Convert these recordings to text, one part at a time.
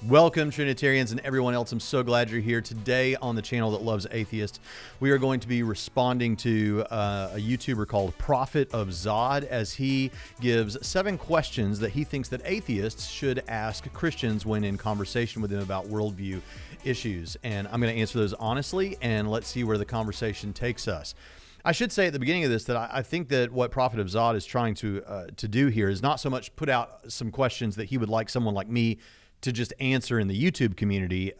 Welcome, Trinitarians and everyone else. I'm so glad you're here today on the channel that loves atheists. We are going to be responding to a YouTuber called Prophet of Zod as he gives 7 questions that he thinks that atheists should ask Christians when in conversation with them about worldview issues. And I'm going to answer those honestly, and let's see where the conversation takes us. I should say at the beginning of this that I think that what Prophet of Zod is trying to do here is not so much put out some questions that he would like someone like me to just answer in the YouTube community,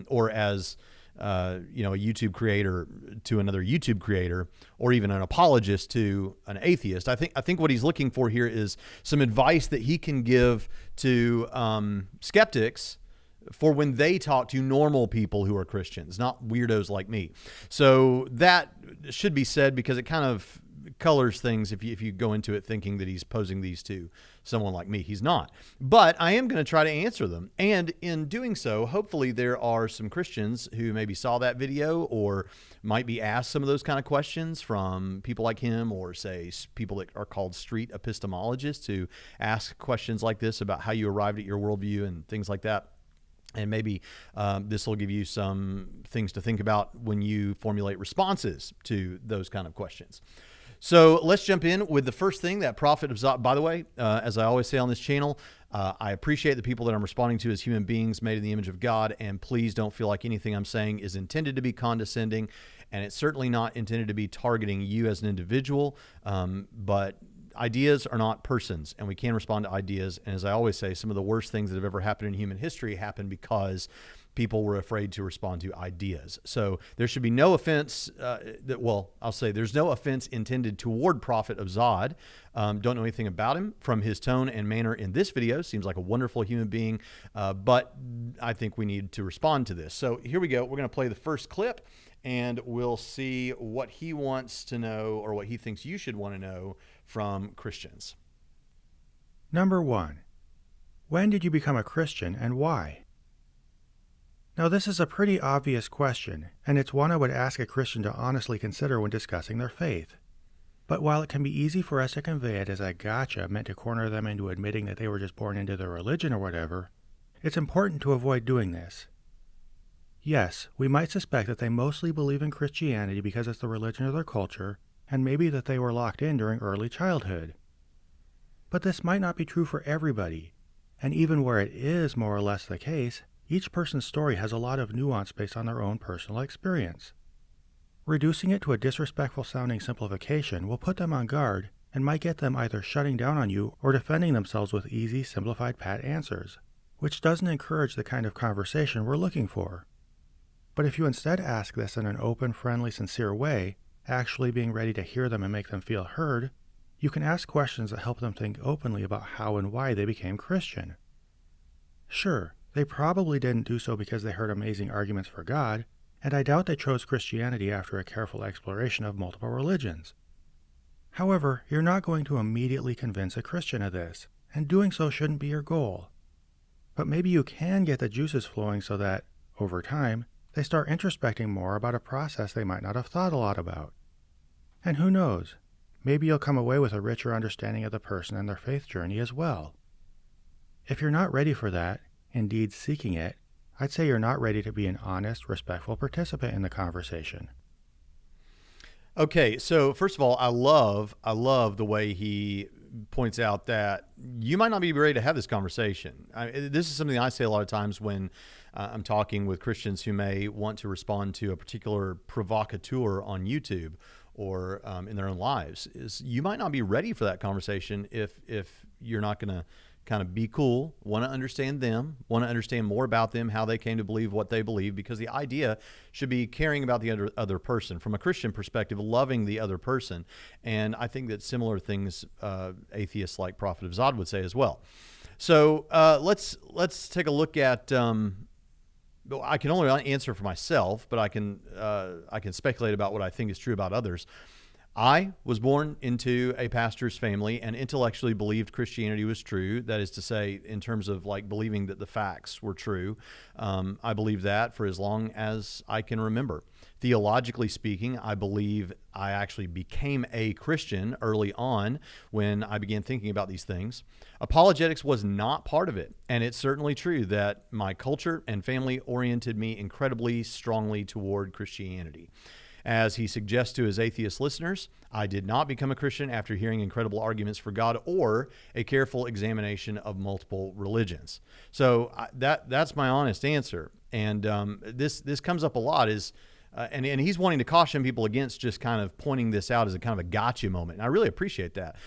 or as a YouTube creator to another YouTube creator, or even an apologist to an atheist. I think what he's looking for here is some advice that he can give to skeptics for when they talk to normal people who are Christians, not weirdos like me. So that should be said because it kind of colors things if you go into it thinking that he's posing these to someone like me. He's not. But I am going to try to answer them. And in doing so, hopefully there are some Christians who maybe saw that video or might be asked some of those kind of questions from people like him, or say people that are called street epistemologists who ask questions like this about how you arrived at your worldview and things like that. And maybe this will give you some things to think about when you formulate responses to those kind of questions. So let's jump in with the first thing that Prophet of Zod. By the way, as I always say on this channel, I appreciate the people that I'm responding to as human beings made in the image of God, and please don't feel like anything I'm saying is intended to be condescending, and it's certainly not intended to be targeting you as an individual, but ideas are not persons, and we can respond to ideas. And as I always say, some of the worst things that have ever happened in human history happened because people were afraid to respond to ideas. So there should be no offense. I'll say there's no offense intended toward Prophet of Zod. Don't know anything about him. From his tone and manner in this video, seems like a wonderful human being, but I think we need to respond to this. So here we go. We're going to play the first clip, and we'll see what he wants to know, or what he thinks you should want to know from Christians. Number 1. When did you become a Christian and why? Now, this is a pretty obvious question, and it's one I would ask a Christian to honestly consider when discussing their faith. But while it can be easy for us to convey it as a gotcha meant to corner them into admitting that they were just born into their religion or whatever, it's important to avoid doing this. Yes, we might suspect that they mostly believe in Christianity because it's the religion of their culture, and maybe that they were locked in during early childhood. But this might not be true for everybody, and even where it is more or less the case, each person's story has a lot of nuance based on their own personal experience. Reducing it to a disrespectful-sounding simplification will put them on guard and might get them either shutting down on you or defending themselves with easy, simplified pat answers, which doesn't encourage the kind of conversation we're looking for. But if you instead ask this in an open, friendly, sincere way, actually being ready to hear them and make them feel heard, you can ask questions that help them think openly about how and why they became Christian. Sure, they probably didn't do so because they heard amazing arguments for God, and I doubt they chose Christianity after a careful exploration of multiple religions. However, you're not going to immediately convince a Christian of this, and doing so shouldn't be your goal. But maybe you can get the juices flowing so that, over time, they start introspecting more about a process they might not have thought a lot about. And who knows, maybe you'll come away with a richer understanding of the person and their faith journey as well. If you're not ready for that, indeed seeking it, I'd say you're not ready to be an honest, respectful participant in the conversation. Okay, so first of all, I love the way he points out that you might not be ready to have this conversation. This is something I say a lot of times when I'm talking with Christians who may want to respond to a particular provocateur on YouTube or in their own lives, is you might not be ready for that conversation if you're not going to kind of be cool, want to understand them, want to understand more about them, how they came to believe what they believe, because the idea should be caring about the other person. From a Christian perspective, loving the other person. And I think that similar things atheists like Prophet of Zod would say as well. So let's take a look at, I can only answer for myself, but I can speculate about what I think is true about others. I was born into a pastor's family and intellectually believed Christianity was true. That is to say, in terms of like believing that the facts were true. I believed that for as long as I can remember. Theologically speaking, I believe I actually became a Christian early on when I began thinking about these things. Apologetics was not part of it, and it's certainly true that my culture and family oriented me incredibly strongly toward Christianity. As he suggests to his atheist listeners, I did not become a Christian after hearing incredible arguments for God or a careful examination of multiple religions. So that's my honest answer. And this comes up a lot and he's wanting to caution people against just kind of pointing this out as a kind of a gotcha moment. And I really appreciate that,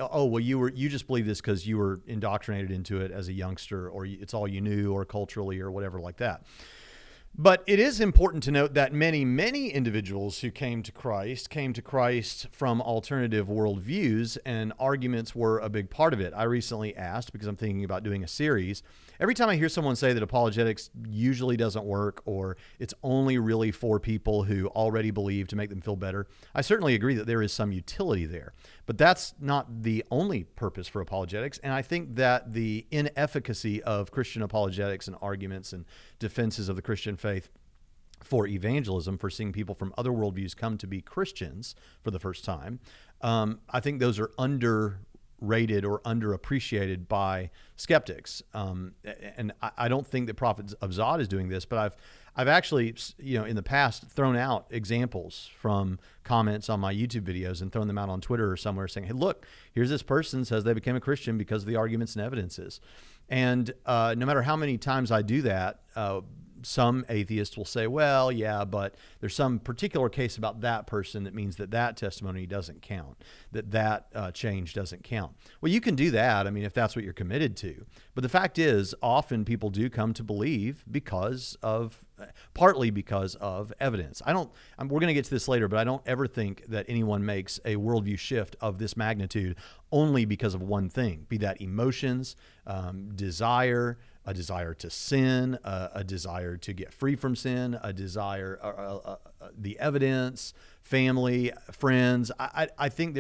oh, well, you just believe this because you were indoctrinated into it as a youngster, or it's all you knew, or culturally, or whatever like that. But it is important to note that many, many individuals who came to Christ from alternative worldviews, and arguments were a big part of it. I recently asked, because I'm thinking about doing a series, every time I hear someone say that apologetics usually doesn't work, or it's only really for people who already believe to make them feel better, I certainly agree that there is some utility there. But that's not the only purpose for apologetics. And I think that the inefficacy of Christian apologetics and arguments and defenses of the Christian faith for evangelism, for seeing people from other worldviews come to be Christians for the first time, I think those are underrated or underappreciated by skeptics. And I don't think that Prophet of Zod is doing this, but I've actually, in the past, thrown out examples from comments on my YouTube videos and thrown them out on Twitter or somewhere saying, hey, look, here's this person says they became a Christian because of the arguments and evidences. And no matter how many times I do that, some atheists will say, well, yeah, but there's some particular case about that person that means that testimony doesn't count, that change doesn't count. Well, you can do that, if that's what you're committed to. But the fact is, often people do come to believe partly because of evidence. We're going to get to this later, but I don't ever think that anyone makes a worldview shift of this magnitude only because of one thing, be that emotions, desire, a desire to sin, a desire to get free from sin, a desire, the evidence, family, friends. I think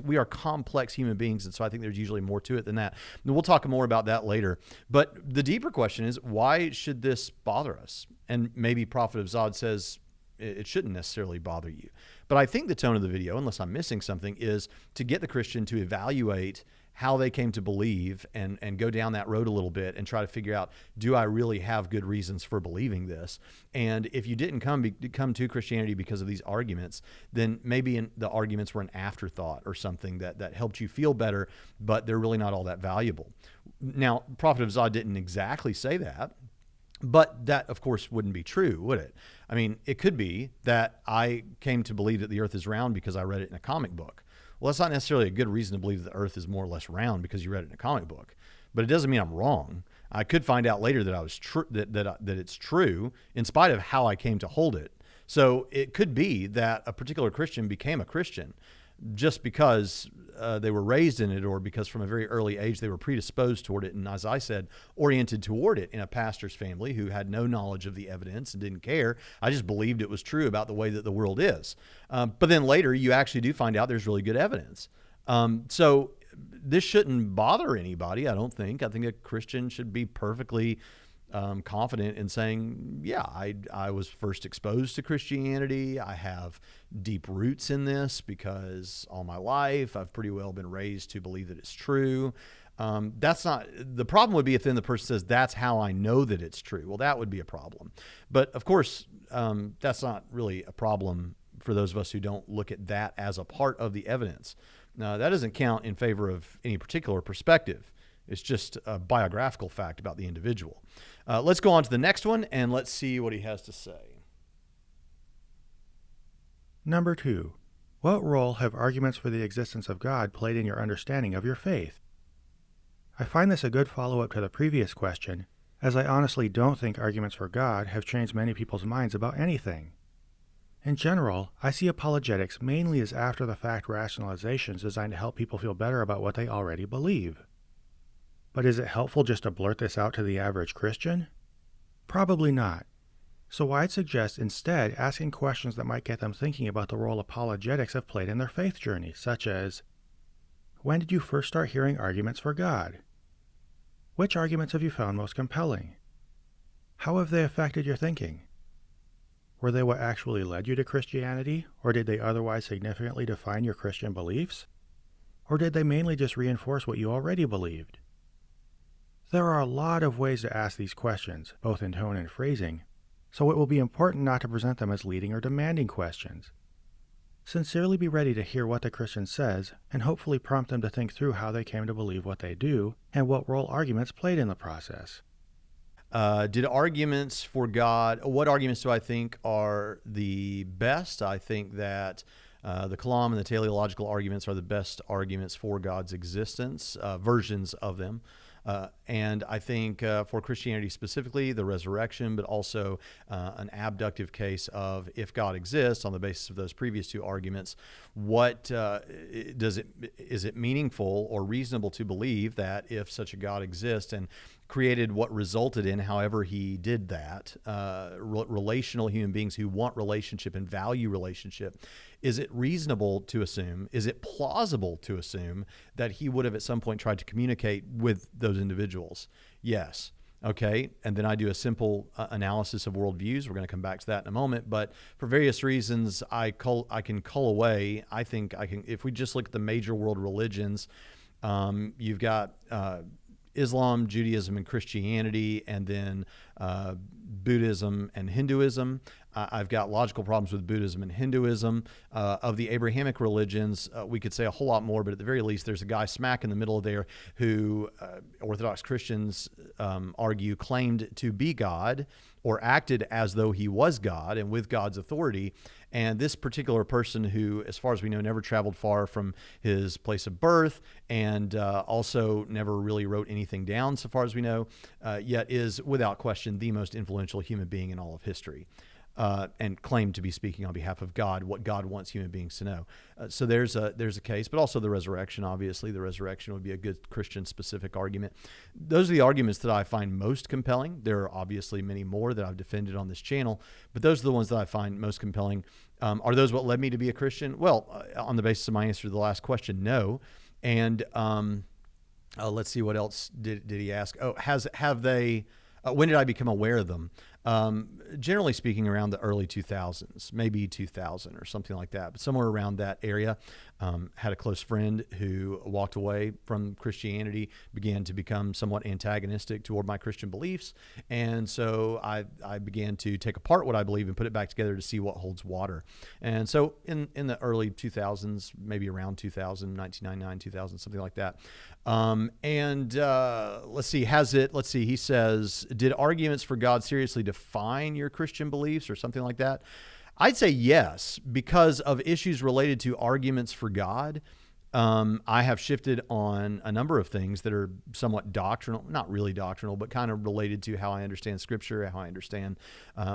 we are complex human beings, and so I think there's usually more to it than that. And we'll talk more about that later. But the deeper question is, why should this bother us? And maybe Prophet of Zod says it shouldn't necessarily bother you. But I think the tone of the video, unless I'm missing something, is to get the Christian to evaluate how they came to believe and go down that road a little bit and try to figure out, do I really have good reasons for believing this? And if you didn't come to Christianity because of these arguments, then maybe the arguments were an afterthought or something that helped you feel better, but they're really not all that valuable. Now, Prophet of Zod didn't exactly say that, but that, of course, wouldn't be true, would it? It could be that I came to believe that the earth is round because I read it in a comic book. Well, that's not necessarily a good reason to believe that the earth is more or less round because you read it in a comic book. But it doesn't mean I'm wrong. I could find out later that I was that it's true in spite of how I came to hold it. So it could be that a particular Christian became a Christian just because they were raised in it, or because from a very early age they were predisposed toward it, and as I said, oriented toward it in a pastor's family who had no knowledge of the evidence and didn't care. I just believed it was true about the way that the world is. But then later you actually do find out there's really good evidence. So this shouldn't bother anybody, I don't think. I think a Christian should be perfectly confident in saying, yeah, I was first exposed to Christianity. I have deep roots in this because all my life I've pretty well been raised to believe that it's true. That's not the problem. Would be if then the person says, that's how I know that it's true. Well, that would be a problem. But of course, that's not really a problem for those of us who don't look at that as a part of the evidence. Now, that doesn't count in favor of any particular perspective. It's just a biographical fact about the individual. Let's go on to the next one, and let's see what he has to say. Number 2. What role have arguments for the existence of God played in your understanding of your faith? I find this a good follow-up to the previous question, as I honestly don't think arguments for God have changed many people's minds about anything. In general, I see apologetics mainly as after-the-fact rationalizations designed to help people feel better about what they already believe. But is it helpful just to blurt this out to the average Christian? Probably not. So I'd suggest instead asking questions that might get them thinking about the role apologetics have played in their faith journey, such as, when did you first start hearing arguments for God? Which arguments have you found most compelling? How have they affected your thinking? Were they what actually led you to Christianity, or did they otherwise significantly define your Christian beliefs? Or did they mainly just reinforce what you already believed? There are a lot of ways to ask these questions, both in tone and phrasing, so it will be important not to present them as leading or demanding questions. Sincerely be ready to hear what the Christian says, and hopefully prompt them to think through how they came to believe what they do, and what role arguments played in the process. Did arguments for God, what arguments do I think are the best? I think that the Kalam and the teleological arguments are the best arguments for God's existence, versions of them. And I think for Christianity specifically, the resurrection, but also an abductive case of if God exists on the basis of those previous two arguments, what is it meaningful or reasonable to believe that if such a God exists and created what resulted in, however he did that, relational human beings who want relationship and value relationship, is it reasonable to assume, is it plausible to assume that he would have at some point tried to communicate with those individuals? Yes. Okay. And then I do a simple analysis of worldviews. We're going to come back to that in a moment. But for various reasons, I can cull away. I think I can, if we just look at the major world religions, you've got Islam, Judaism, and Christianity, and then Buddhism and Hinduism. I've got logical problems with Buddhism and Hinduism. Of the Abrahamic religions, we could say a whole lot more, but at the very least, there's a guy smack in the middle of there who Orthodox Christians argue claimed to be God or acted as though he was God and with God's authority. And this particular person who, as far as we know, never traveled far from his place of birth and also never really wrote anything down, so far as we know, yet is without question the most influential human being in all of history. And claimed to be speaking on behalf of God, what God wants human beings to know. So there's a case, but also the resurrection. Obviously, the resurrection would be a good Christian-specific argument. Those are the arguments that I find most compelling. There are obviously many more that I've defended on this channel, but those are the ones that I find most compelling. Are those what led me to be a Christian? Well, on the basis of my answer to the last question, no. And let's see, what else did he ask? Oh, have they? When did I become aware of them? Generally speaking, around the early 2000s, maybe 2000 or something like that, but somewhere around that area. Had a close friend who walked away from Christianity, began to become somewhat antagonistic toward my Christian beliefs. And so I began to take apart what I believe and put it back together to see what holds water. And so in the early 2000s, maybe around 2000, 1999, 2000, something like that. Let's see, he says, did arguments for God seriously define your Christian beliefs or something like that? I'd say yes, because of issues related to arguments for God. I have shifted on a number of things that are somewhat doctrinal, not really doctrinal, but kind of related to how I understand Scripture, how I understand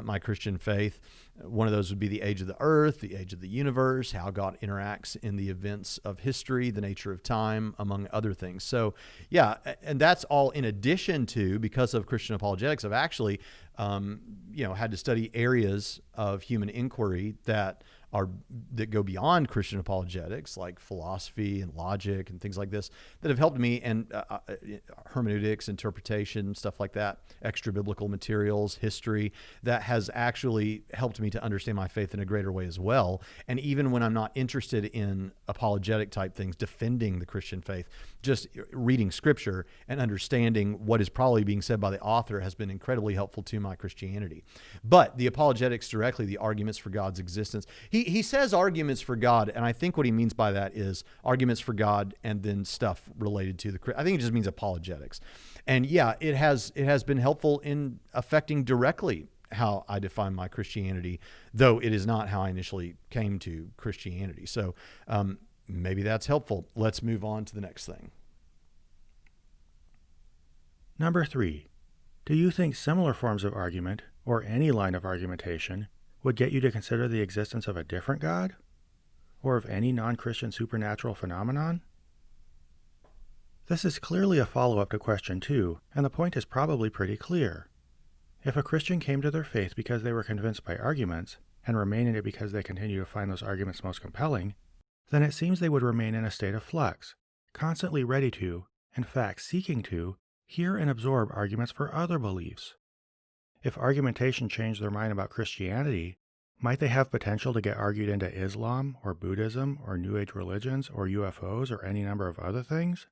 my Christian faith. One of those would be the age of the earth, the age of the universe, how God interacts in the events of history, the nature of time, among other things. So, yeah, and that's all in addition to, because of Christian apologetics, I've actually, had to study areas of human inquiry that go beyond Christian apologetics, like philosophy and logic and things like this, that have helped me, and hermeneutics, interpretation, stuff like that, extra biblical materials, history, that has actually helped me to understand my faith in a greater way as well. And even when I'm not interested in apologetic type things, defending the Christian faith, just reading Scripture and understanding what is probably being said by the author has been incredibly helpful to my Christianity. But the apologetics directly, the arguments for God's existence, he says arguments for God, and I think what he means by that is arguments for God and then stuff related to I think it just means apologetics. And yeah, it has been helpful in affecting directly how I define my Christianity, though it is not how I initially came to Christianity. So maybe that's helpful. Let's move on to the next thing. Number 3. Do you think similar forms of argument, or any line of argumentation, would get you to consider the existence of a different God? Or of any non-Christian supernatural phenomenon? This is clearly a follow-up to question 2, and the point is probably pretty clear. If a Christian came to their faith because they were convinced by arguments, and remain in it because they continue to find those arguments most compelling, then it seems they would remain in a state of flux, constantly ready to, in fact seeking to, hear and absorb arguments for other beliefs. If argumentation changed their mind about Christianity, Might they have potential to get argued into Islam or Buddhism or New Age religions or UFOs or any number of other things?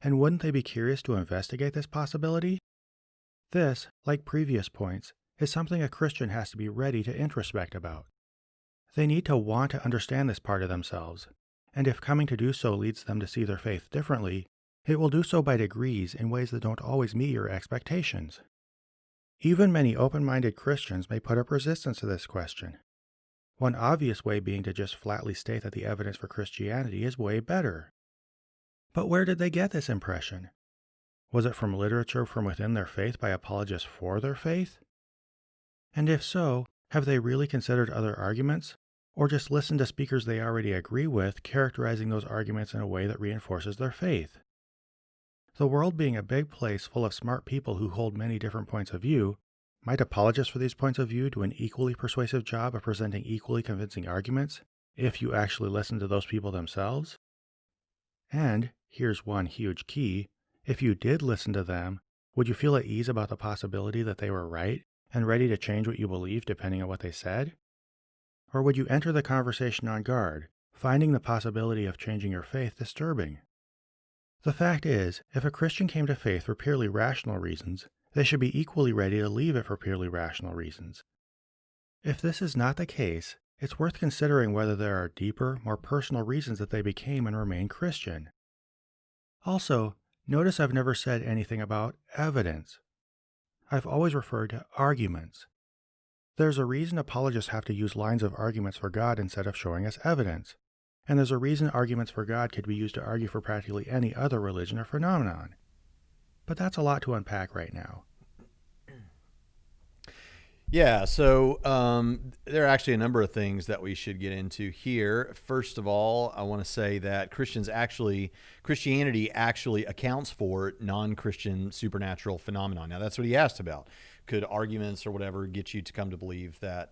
And wouldn't they be curious to investigate this possibility? This, like previous points, is something a Christian has to be ready to introspect about. They need to want to understand this part of themselves, and if coming to do so leads them to see their faith differently, it will do so by degrees in ways that don't always meet your expectations. Even many open-minded Christians may put up resistance to this question. One obvious way being to just flatly state that the evidence for Christianity is way better. But where did they get this impression? Was it from literature from within their faith by apologists for their faith? And if so, have they really considered other arguments, or just listened to speakers they already agree with, characterizing those arguments in a way that reinforces their faith? The world being a big place full of smart people who hold many different points of view, might apologists for these points of view do an equally persuasive job of presenting equally convincing arguments, if you actually listen to those people themselves? And, here's one huge key, if you did listen to them, would you feel at ease about the possibility that they were right and ready to change what you believe depending on what they said? Or would you enter the conversation on guard, finding the possibility of changing your faith disturbing? The fact is, if a Christian came to faith for purely rational reasons, they should be equally ready to leave it for purely rational reasons. If this is not the case, it's worth considering whether there are deeper, more personal reasons that they became and remain Christian. Also, notice I've never said anything about evidence. I've always referred to arguments. There's a reason apologists have to use lines of arguments for God instead of showing us evidence. And there's a reason arguments for God could be used to argue for practically any other religion or phenomenon. But that's a lot to unpack right now. Yeah, so there are actually a number of things that we should get into here. First of all, I want to say that Christianity actually accounts for non-Christian supernatural phenomena. Now, that's what he asked about. Could arguments or whatever get you to come to believe that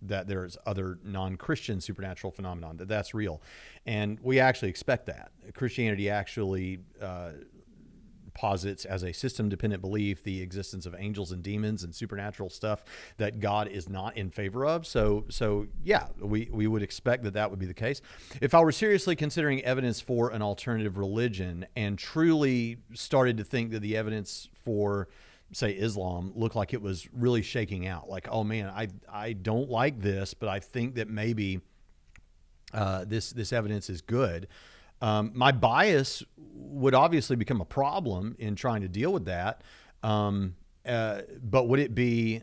that there's other non-Christian supernatural phenomenon, that's real? And we actually expect that. Christianity actually posits as a system-dependent belief the existence of angels and demons and supernatural stuff that God is not in favor of. So yeah, we would expect that would be the case. If I were seriously considering evidence for an alternative religion and truly started to think that the evidence for, say, Islam looked like it was really shaking out, like, oh man, I don't like this, but I think that maybe this evidence is good. My bias would obviously become a problem in trying to deal with that. But would it be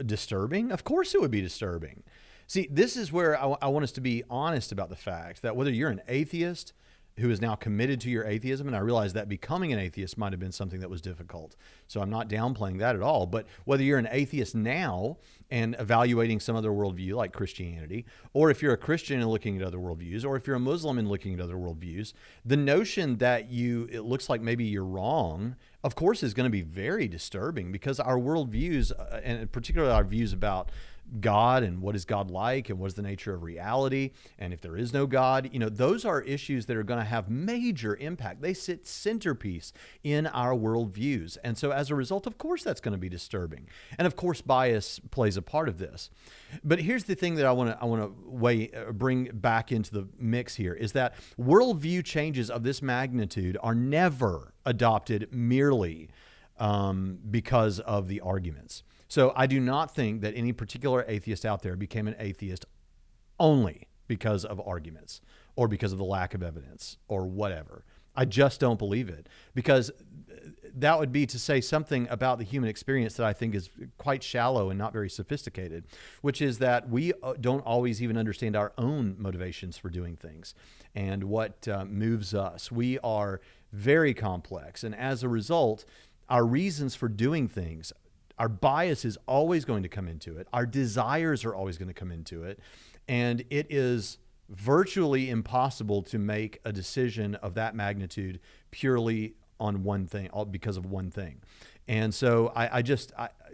disturbing? Of course it would be disturbing. See, this is where I want us to be honest about the fact that whether you're an atheist who is now committed to your atheism, and I realize that becoming an atheist might have been something that was difficult, so I'm not downplaying that at all, but whether you're an atheist now and evaluating some other worldview like Christianity, or if you're a Christian and looking at other worldviews, or if you're a Muslim and looking at other worldviews, the notion that it looks like maybe you're wrong, of course, is going to be very disturbing, because our worldviews, and particularly our views about God and what is God like and what is the nature of reality, and if there is no God, those are issues that are going to have major impact. They sit centerpiece in our worldviews. And so as a result, of course, that's going to be disturbing. And of course, bias plays a part of this. But here's the thing that I want to bring back into the mix here, is that worldview changes of this magnitude are never adopted merely because of the arguments. So I do not think that any particular atheist out there became an atheist only because of arguments or because of the lack of evidence or whatever. I just don't believe it, because that would be to say something about the human experience that I think is quite shallow and not very sophisticated, which is that we don't always even understand our own motivations for doing things and what moves us. We are very complex, and as a result, our reasons for doing things, our bias is always going to come into it. Our desires are always going to come into it. And it is virtually impossible to make a decision of that magnitude purely on one thing, because of one thing. And so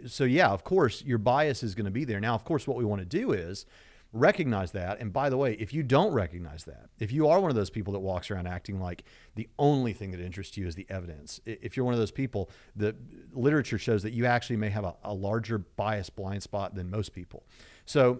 so yeah, of course, your bias is going to be there. Now, of course, what we want to do is recognize that. And by the way, if you don't recognize that, if you are one of those people that walks around acting like the only thing that interests you is the evidence, if you're one of those people, the literature shows that you actually may have a larger bias blind spot than most people. So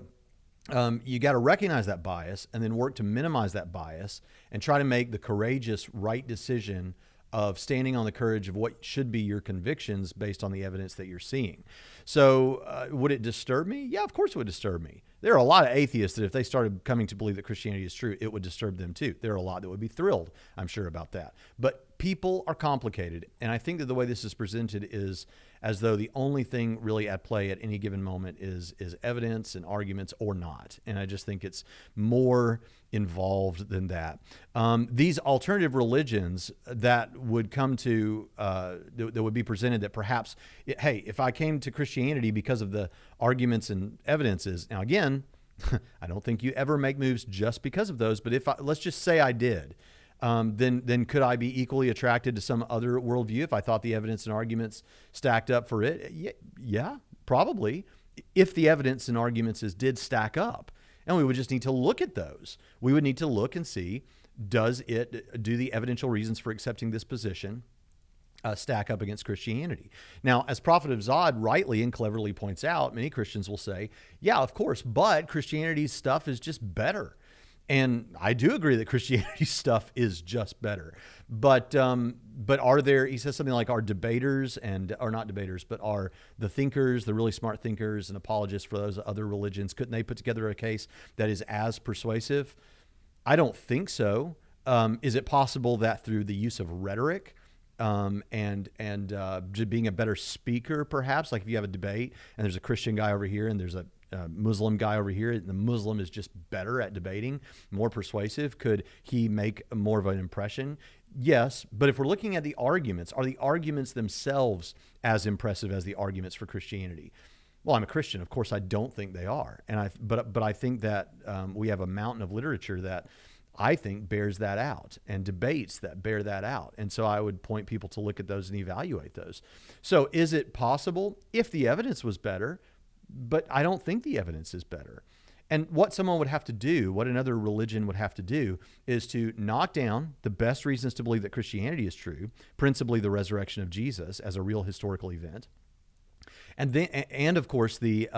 you got to recognize that bias and then work to minimize that bias and try to make the courageous, right decision of standing on the courage of what should be your convictions based on the evidence that you're seeing. So would it disturb me? Yeah, of course it would disturb me. There are a lot of atheists that if they started coming to believe that Christianity is true, it would disturb them too. There are a lot that would be thrilled, I'm sure, about that. But people are complicated. And I think that the way this is presented is as though the only thing really at play at any given moment is evidence and arguments or not. And I just think it's more involved than that. These alternative religions that would come to, that would be presented that perhaps, hey, if I came to Christianity because of the arguments and evidences, now again, I don't think you ever make moves just because of those, but let's just say I did, then could I be equally attracted to some other worldview if I thought the evidence and arguments stacked up for it? Yeah, probably. If the evidence and arguments did stack up. And we would just need to look at those. We would need to look and see, do the evidential reasons for accepting this position stack up against Christianity? Now, as Prophet of Zod rightly and cleverly points out, many Christians will say, yeah, of course, but Christianity's stuff is just better. And I do agree that Christianity's stuff is just better. But are there, he says something like, are debaters or not debaters, but are the thinkers, the really smart thinkers and apologists for those other religions, couldn't they put together a case that is as persuasive? I don't think so. Is it possible that through the use of rhetoric and just being a better speaker, perhaps, like if you have a debate and there's a Christian guy over here and there's a Muslim guy over here, and the Muslim is just better at debating, more persuasive, could he make more of an impression? Yes, but if we're looking at the arguments, are the arguments themselves as impressive as the arguments for Christianity? Well, I'm a Christian. Of course, I don't think they are. But I think that we have a mountain of literature that I think bears that out, and debates that bear that out. And so I would point people to look at those and evaluate those. So is it possible if the evidence was better? But I don't think the evidence is better. And what someone would have to do, what another religion would have to do, is to knock down the best reasons to believe that Christianity is true, principally the resurrection of Jesus as a real historical event. And of course, the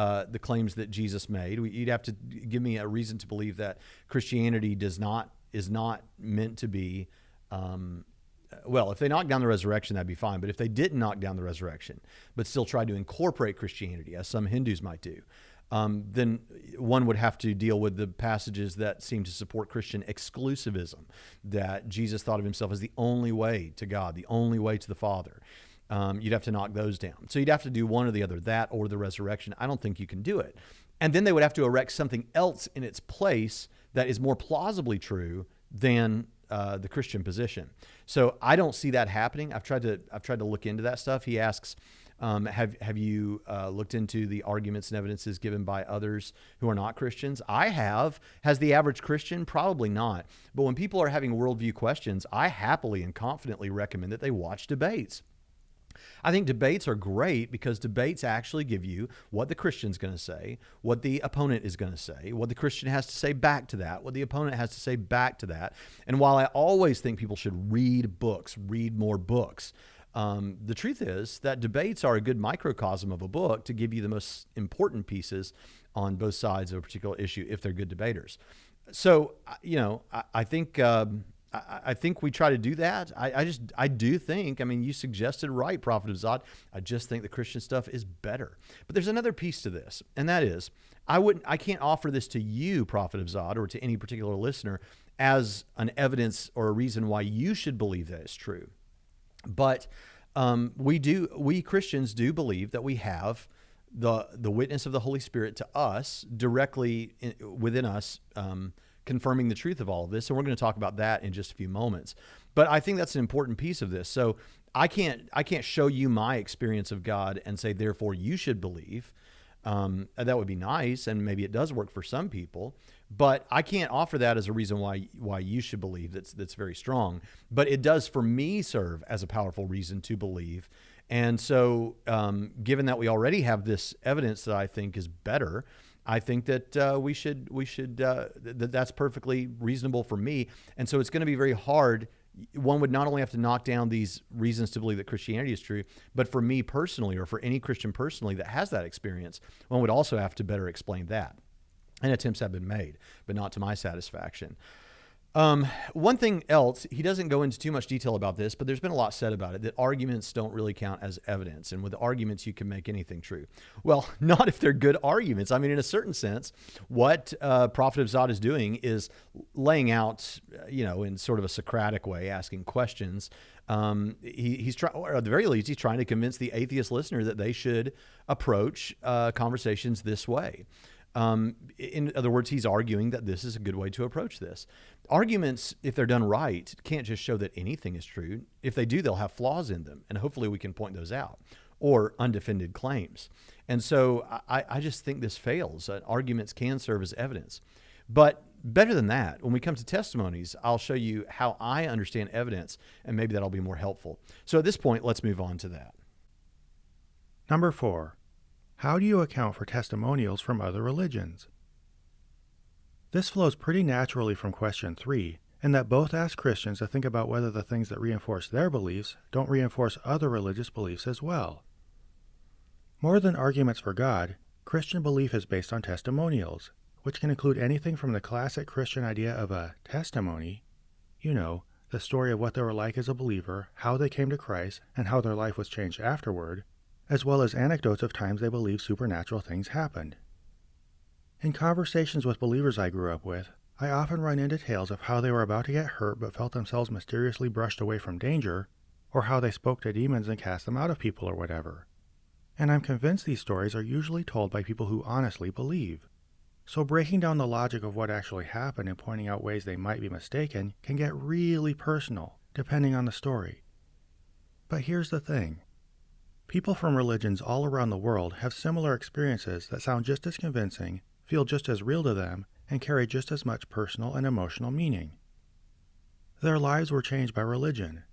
claims that Jesus made. You'd have to give me a reason to believe that Christianity is not meant to be. Well, if they knock down the resurrection, that'd be fine. But if they didn't knock down the resurrection, but still tried to incorporate Christianity, as some Hindus might do, then one would have to deal with the passages that seem to support Christian exclusivism, that Jesus thought of himself as the only way to God, the only way to the Father. You'd have to knock those down. So you'd have to do one or the other, that or the resurrection. I don't think you can do it. And then they would have to erect something else in its place that is more plausibly true than the Christian position. So I don't see that happening. I've tried to look into that stuff. He asks, have you looked into the arguments and evidences given by others who are not Christians? I have. Has the average Christian? Probably not. But when people are having worldview questions, I happily and confidently recommend that they watch debates. I think debates are great because debates actually give you what the Christian's going to say, what the opponent is going to say, what the Christian has to say back to that, what the opponent has to say back to that. And while I always think people should read books, read more books, the truth is that debates are a good microcosm of a book to give you the most important pieces on both sides of a particular issue if they're good debaters. So, I think... I think we try to do that. I do think, you suggested right, Prophet of Zod. I just think the Christian stuff is better. But there's another piece to this, and that is, I can't offer this to you, Prophet of Zod, or to any particular listener as an evidence or a reason why you should believe that it's true. But we Christians do believe that we have the witness of the Holy Spirit to us directly within us, confirming the truth of all of this. And we're going to talk about that in just a few moments. But I think that's an important piece of this. So I can't show you my experience of God and say, therefore you should believe. That would be nice. And maybe it does work for some people, but I can't offer that as a reason why you should believe. That's very strong, but it does for me serve as a powerful reason to believe. And so, given that we already have this evidence that I think is better, I think that that's perfectly reasonable for me. And so it's going to be very hard one would not only have to knock down these reasons to believe that Christianity is true, but for me personally, or for any Christian personally that has that experience, one would also have to better explain that. And attempts have been made, but not to my satisfaction. One thing else, he doesn't go into too much detail about this, but there's been a lot said about it, that arguments don't really count as evidence. And with arguments, you can make anything true. Well, not if they're good arguments. I mean, in a certain sense, what Prophet of Zod is doing is laying out, in sort of a Socratic way, asking questions. He's trying, or at the very least, he's trying to convince the atheist listener that they should approach conversations this way. In other words, he's arguing that this is a good way to approach this. Arguments, if they're done right, can't just show that anything is true. If they do, they'll have flaws in them, and hopefully we can point those out, or undefended claims. And so I just think this fails. Arguments can serve as evidence. But better than that, when we come to testimonies, I'll show you how I understand evidence, and maybe that'll be more helpful. So at this point, let's move on to that. Number 4. How do you account for testimonials from other religions? This flows pretty naturally from question 3, in that both ask Christians to think about whether the things that reinforce their beliefs don't reinforce other religious beliefs as well. More than arguments for God, Christian belief is based on testimonials, which can include anything from the classic Christian idea of a testimony, the story of what they were like as a believer, how they came to Christ, and how their life was changed afterward, as well as anecdotes of times they believed supernatural things happened. In conversations with believers I grew up with, I often run into tales of how they were about to get hurt but felt themselves mysteriously brushed away from danger, or how they spoke to demons and cast them out of people or whatever. And I'm convinced these stories are usually told by people who honestly believe. So breaking down the logic of what actually happened and pointing out ways they might be mistaken can get really personal, depending on the story. But here's the thing. People from religions all around the world have similar experiences that sound just as convincing, feel just as real to them, and carry just as much personal and emotional meaning. Their lives were changed by religion.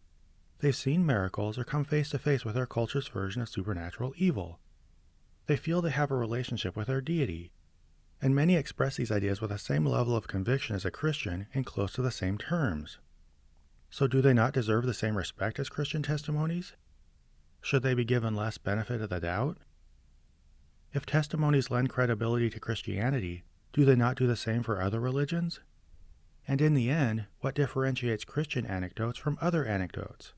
They've seen miracles or come face to face with their culture's version of supernatural evil. They feel they have a relationship with their deity, and many express these ideas with the same level of conviction as a Christian in close to the same terms. So do they not deserve the same respect as Christian testimonies? Should they be given less benefit of the doubt? If testimonies lend credibility to Christianity, do they not do the same for other religions? And in the end, what differentiates Christian anecdotes from other anecdotes?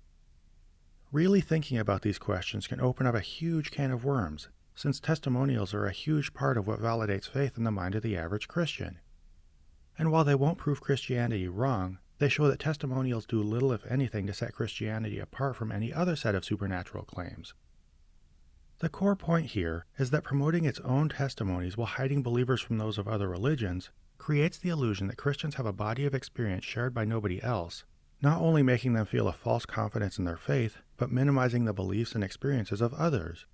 Really thinking about these questions can open up a huge can of worms, since testimonials are a huge part of what validates faith in the mind of the average Christian. And while they won't prove Christianity wrong, they show that testimonials do little if anything to set Christianity apart from any other set of supernatural claims. The core point here is that promoting its own testimonies while hiding believers from those of other religions creates the illusion that Christians have a body of experience shared by nobody else, not only making them feel a false confidence in their faith, but minimizing the beliefs and experiences of others.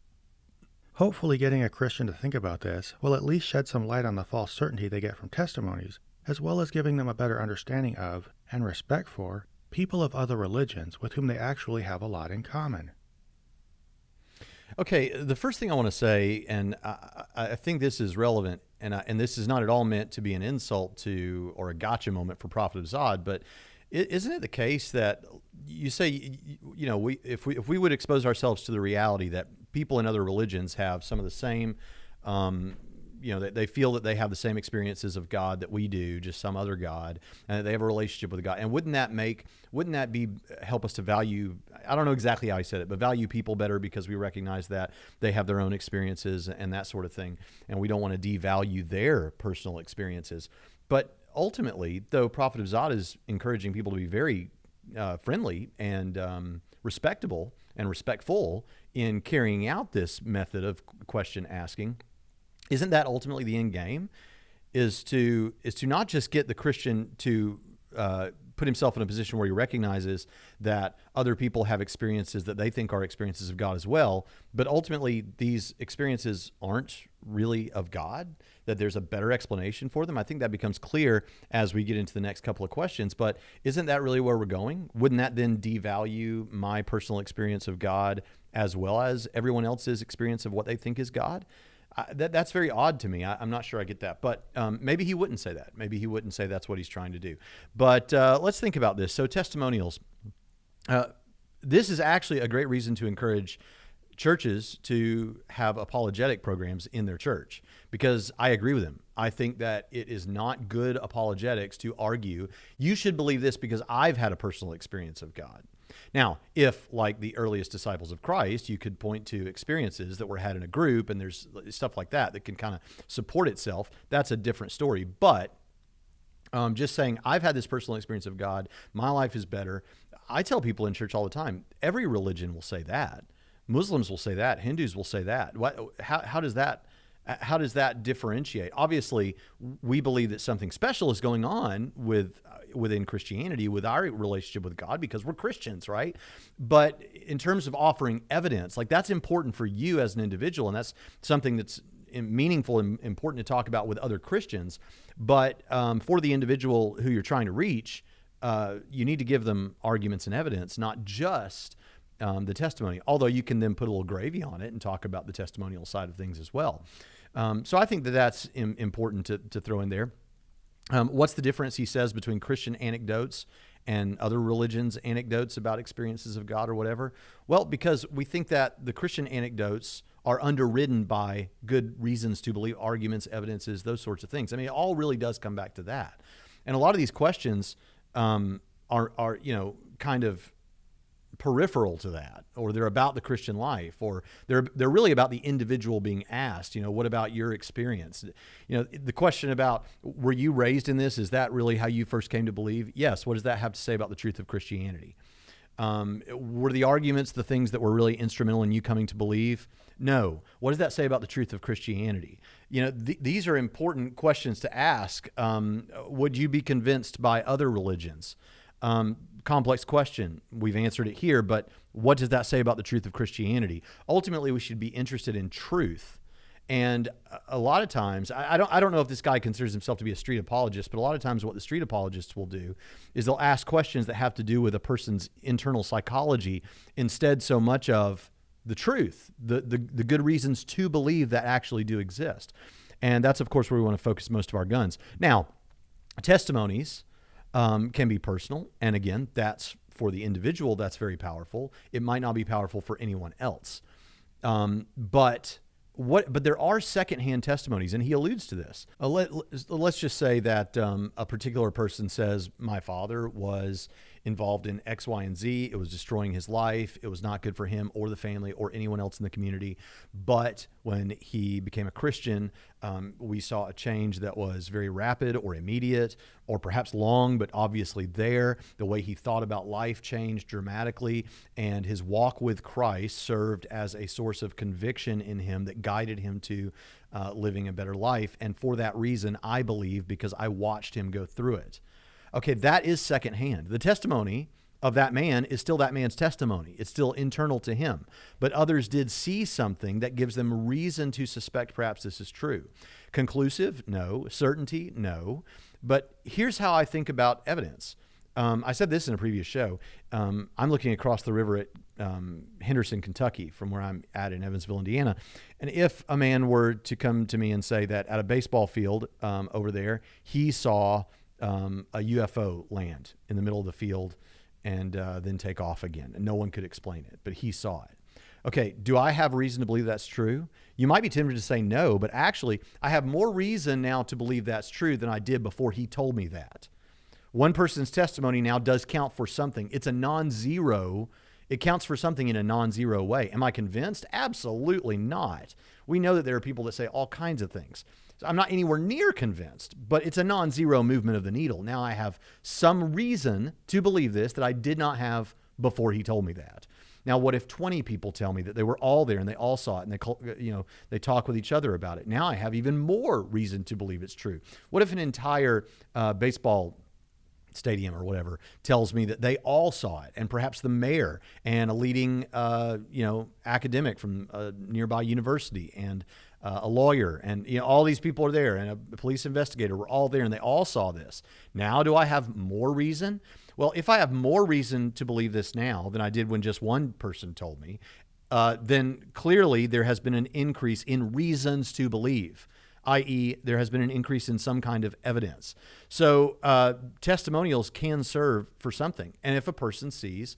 Hopefully getting a Christian to think about this will at least shed some light on the false certainty they get from testimonies, as well as giving them a better understanding of, and respect for, people of other religions with whom they actually have a lot in common. Okay, the first thing I want to say, and I think this is relevant, and this is not at all meant to be an insult to or a gotcha moment for Prophet of Zod, but isn't it the case that you say, if we would expose ourselves to the reality that people in other religions have some of the same, they feel that they have the same experiences of God that we do, just some other God, and that they have a relationship with God. And wouldn't that help us to value, I don't know exactly how I said it, but value people better because we recognize that they have their own experiences and that sort of thing. And we don't want to devalue their personal experiences. But ultimately, though Prophet of Zod is encouraging people to be very friendly and respectable and respectful in carrying out this method of question asking, isn't that ultimately the end game? Is to not just get the Christian to put himself in a position where he recognizes that other people have experiences that they think are experiences of God as well, but ultimately these experiences aren't really of God, that there's a better explanation for them. I think that becomes clear as we get into the next couple of questions, but isn't that really where we're going? Wouldn't that then devalue my personal experience of God as well as everyone else's experience of what they think is God? That's very odd to me. I'm not sure I get that, but maybe he wouldn't say that. Maybe he wouldn't say that's what he's trying to do. But let's think about this. So testimonials. This is actually a great reason to encourage churches to have apologetic programs in their church, because I agree with him. I think that it is not good apologetics to argue, you should believe this because I've had a personal experience of God. Now, if, like the earliest disciples of Christ, you could point to experiences that were had in a group and there's stuff like that that can kind of support itself, that's a different story. But just saying, I've had this personal experience of God, my life is better. I tell people in church all the time, every religion will say that. Muslims will say that. Hindus will say that. How does that differentiate? Obviously, we believe that something special is going on within Christianity, with our relationship with God, because we're Christians, right? But in terms of offering evidence, like, that's important for you as an individual, and that's something that's meaningful and important to talk about with other Christians. But for the individual who you're trying to reach, you need to give them arguments and evidence, not just the testimony, although you can then put a little gravy on it and talk about the testimonial side of things as well. So I think that that's important to throw in there. What's the difference, he says, between Christian anecdotes and other religions' anecdotes about experiences of God or whatever? Well, because we think that the Christian anecdotes are underwritten by good reasons to believe, arguments, evidences, those sorts of things. I mean, it all really does come back to that. And a lot of these questions are kind of peripheral to that, or they're about the Christian life, or they're really about the individual being asked, what about your experience? The question about, were you raised in this? Is that really how you first came to believe? Yes. What does that have to say about the truth of Christianity? Were the arguments the things that were really instrumental in you coming to believe? No. What does that say about the truth of Christianity? These are important questions to ask. Would you be convinced by other religions? Complex question. We've answered it here, but what does that say about the truth of Christianity? Ultimately, we should be interested in truth. And a lot of times, I don't know if this guy considers himself to be a street apologist, but a lot of times what the street apologists will do is they'll ask questions that have to do with a person's internal psychology instead so much of the truth, the good reasons to believe that actually do exist. And that's, of course, where we want to focus most of our guns. Now, testimonies can be personal. And again, that's for the individual, that's very powerful. It might not be powerful for anyone else. But there are secondhand testimonies, and he alludes to this. Let's just say that a particular person says, my father was involved in X, Y, and Z. It was destroying his life. It was not good for him or the family or anyone else in the community. But when he became a Christian, we saw a change that was very rapid or immediate, or perhaps long, but obviously there. The way he thought about life changed dramatically, and his walk with Christ served as a source of conviction in him that guided him to living a better life. And for that reason, I believe, because I watched him go through it. Okay, that is secondhand. The testimony of that man is still that man's testimony. It's still internal to him. But others did see something that gives them reason to suspect perhaps this is true. Conclusive? No. Certainty? No. But here's how I think about evidence. I said this in a previous show. I'm looking across the river at Henderson, Kentucky, from where I'm at in Evansville, Indiana. And if a man were to come to me and say that at a baseball field over there, he saw a UFO land in the middle of the field and then take off again, and no one could explain it, but he saw it. Okay, do I have reason to believe that's true? You might be tempted to say no, but actually, I have more reason now to believe that's true than I did before he told me that. One person's testimony now does count for something. It's a non-zero. It counts for something in a non-zero way. Am I convinced? Absolutely not. We know that there are people that say all kinds of things. So I'm not anywhere near convinced, but it's a non-zero movement of the needle. Now I have some reason to believe this that I did not have before he told me that. Now, what if 20 people tell me that they were all there and they all saw it and they talk with each other about it? Now I have even more reason to believe it's true. What if an entire baseball stadium or whatever tells me that they all saw it, and perhaps the mayor and a leading academic from a nearby university and a lawyer and all these people are there, and a police investigator were all there and they all saw this? Now do I have more reason? Well, if I have more reason to believe this now than I did when just one person told me, then clearly there has been an increase in reasons to believe. i.e., there has been an increase in some kind of evidence. So testimonials can serve for something. And if a person sees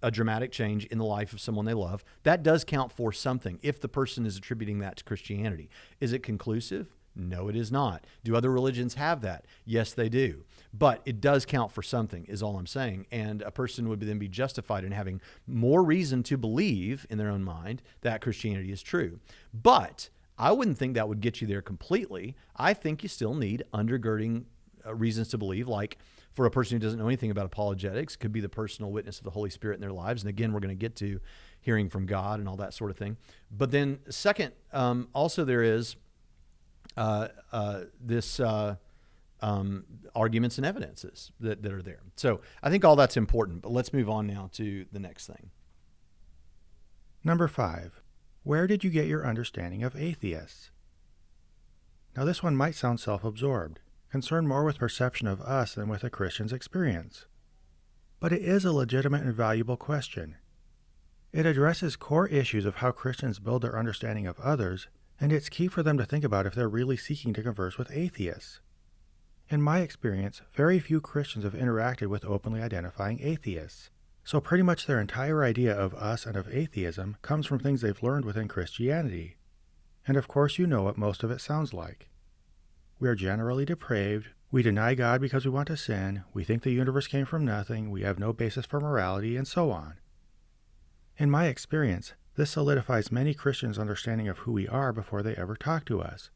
a dramatic change in the life of someone they love, that does count for something if the person is attributing that to Christianity. Is it conclusive? No, it is not. Do other religions have that? Yes, they do. But it does count for something, is all I'm saying. And a person would then be justified in having more reason to believe in their own mind that Christianity is true. But I wouldn't think that would get you there completely. I think you still need undergirding reasons to believe, like for a person who doesn't know anything about apologetics, could be the personal witness of the Holy Spirit in their lives. And again, we're going to get to hearing from God and all that sort of thing. But then second, also there is this arguments and evidences that are there. So I think all that's important, but let's move on now to the next thing. Number 5. Where did you get your understanding of atheists? Now this one might sound self-absorbed, concerned more with perception of us than with a Christian's experience. But it is a legitimate and valuable question. It addresses core issues of how Christians build their understanding of others, and it's key for them to think about if they're really seeking to converse with atheists. In my experience, very few Christians have interacted with openly identifying atheists, so pretty much their entire idea of us and of atheism comes from things they've learned within Christianity. And of course you know what most of it sounds like. We are generally depraved, we deny God because we want to sin, we think the universe came from nothing, we have no basis for morality, and so on. In my experience, this solidifies many Christians' understanding of who we are before they ever talk to us,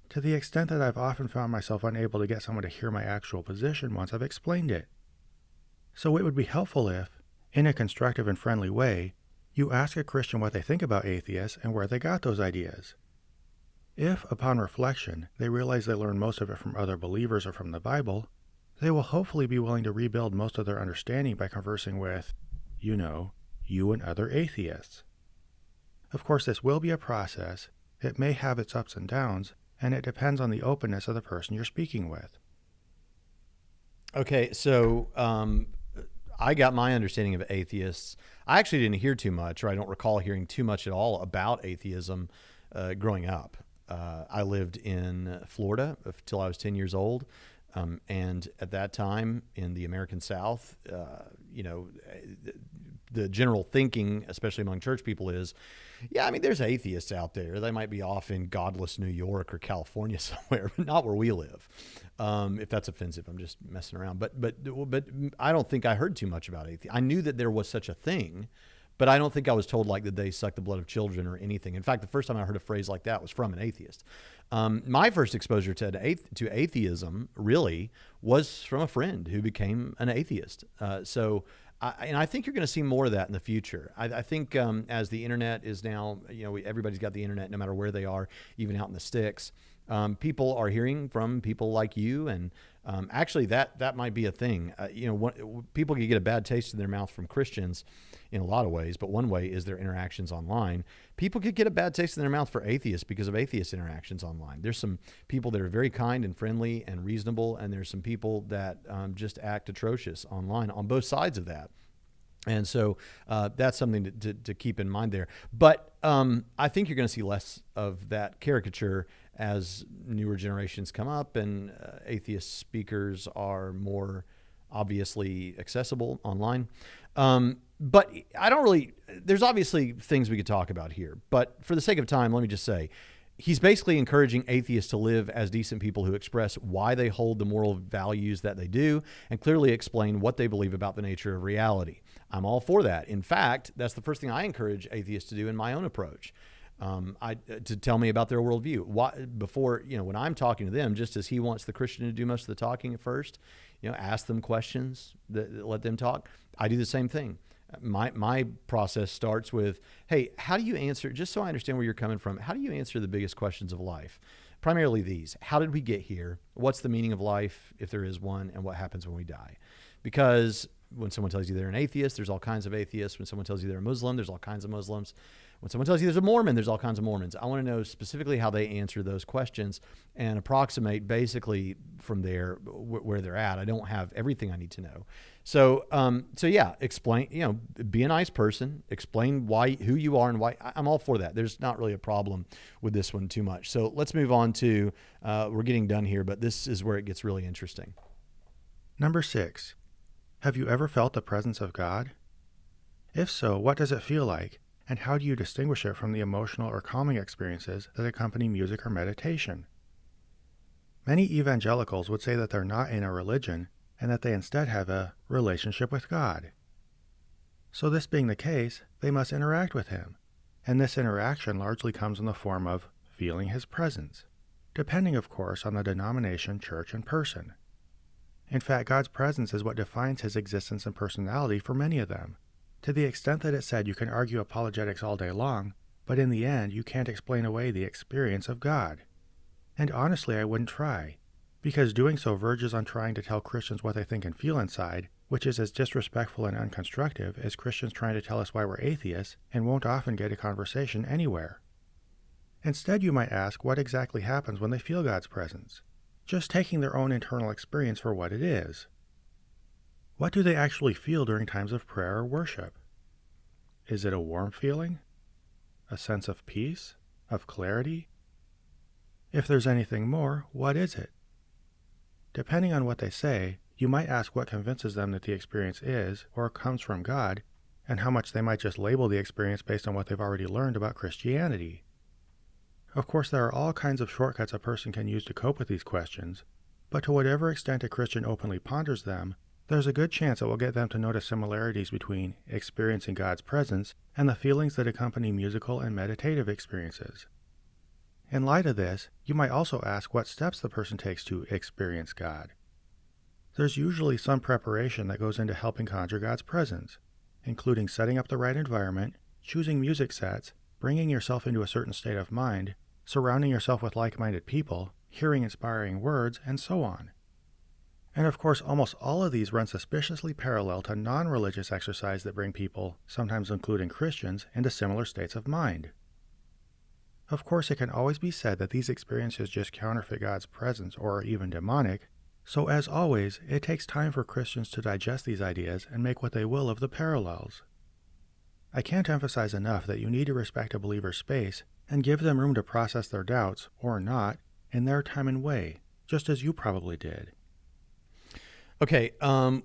to the extent that I've often found myself unable to get someone to hear my actual position once I've explained it. So it would be helpful if, in a constructive and friendly way, you ask a Christian what they think about atheists and where they got those ideas. If, upon reflection, they realize they learned most of it from other believers or from the Bible, they will hopefully be willing to rebuild most of their understanding by conversing with, you and other atheists. Of course, this will be a process. It may have its ups and downs, and it depends on the openness of the person you're speaking with. Okay, so I got my understanding of atheists. I actually didn't hear too much, or I don't recall hearing too much at all about atheism growing up. I lived in Florida until I was 10 years old. And at that time in the American South, the general thinking, especially among church people, is, there's atheists out there. They might be off in godless New York or California somewhere, but not where we live. If that's offensive, I'm just messing around. But I don't think I heard too much about atheists. I knew that there was such a thing, but I don't think I was told like that they suck the blood of children or anything. In fact, the first time I heard a phrase like that was from an atheist. My first exposure to atheism really was from a friend who became an atheist. And I think you're going to see more of that in the future. I think as the internet is now, everybody's got the internet no matter where they are, even out in the sticks. People are hearing from people like you, and actually that might be a thing. People can get a bad taste in their mouth from Christians in a lot of ways, but one way is their interactions online. People could get a bad taste in their mouth for atheists because of atheist interactions online. There's some people that are very kind and friendly and reasonable, and there's some people that just act atrocious online on both sides of that. And so that's something to keep in mind there. But I think you're going to see less of that caricature as newer generations come up and atheist speakers are more obviously accessible online. But there's obviously things we could talk about here. But for the sake of time, let me just say, he's basically encouraging atheists to live as decent people who express why they hold the moral values that they do and clearly explain what they believe about the nature of reality. I'm all for that. In fact, that's the first thing I encourage atheists to do in my own approach. To tell me about their worldview. When I'm talking to them, just as he wants the Christian to do most of the talking at first, ask them questions, let them talk. I do the same thing. My process starts with, hey, how do you answer, just so I understand where you're coming from, how do you answer the biggest questions of life? Primarily these: how did we get here? What's the meaning of life, if there is one? And what happens when we die? Because when someone tells you they're an atheist, there's all kinds of atheists. When someone tells you they're a Muslim, there's all kinds of Muslims. When someone tells you there's a Mormon, there's all kinds of Mormons. I want to know specifically how they answer those questions and approximate basically from there where they're at. I don't have everything I need to know. So yeah, explain, be a nice person, explain who you are and why. I'm all for that. There's not really a problem with this one too much. So let's move on to, we're getting done here, but this is where it gets really interesting. Number 6. Have you ever felt the presence of God? If so, what does it feel like? And how do you distinguish it from the emotional or calming experiences that accompany music or meditation? Many evangelicals would say that they're not in a religion and that they instead have a relationship with God. So this being the case, they must interact with Him, and this interaction largely comes in the form of feeling His presence, depending of course on the denomination, church, and person. In fact, God's presence is what defines His existence and personality for many of them, to the extent that it's said you can argue apologetics all day long, but in the end you can't explain away the experience of God. And honestly, I wouldn't try, because doing so verges on trying to tell Christians what they think and feel inside, which is as disrespectful and unconstructive as Christians trying to tell us why we're atheists and won't often get a conversation anywhere. Instead, you might ask what exactly happens when they feel God's presence, just taking their own internal experience for what it is. What do they actually feel during times of prayer or worship? Is it a warm feeling? A sense of peace? Of clarity? If there's anything more, what is it? Depending on what they say, you might ask what convinces them that the experience is or comes from God, and how much they might just label the experience based on what they've already learned about Christianity. Of course, there are all kinds of shortcuts a person can use to cope with these questions, but to whatever extent a Christian openly ponders them, there's a good chance it will get them to notice similarities between experiencing God's presence and the feelings that accompany musical and meditative experiences. In light of this, you might also ask what steps the person takes to experience God. There's usually some preparation that goes into helping conjure God's presence, including setting up the right environment, choosing music sets, bringing yourself into a certain state of mind, surrounding yourself with like-minded people, hearing inspiring words, and so on. And of course, almost all of these run suspiciously parallel to non-religious exercise that bring people, sometimes including Christians, into similar states of mind. Of course, it can always be said that these experiences just counterfeit God's presence or are even demonic, so as always, it takes time for Christians to digest these ideas and make what they will of the parallels. I can't emphasize enough that you need to respect a believer's space and give them room to process their doubts, or not, in their time and way, just as you probably did. Okay,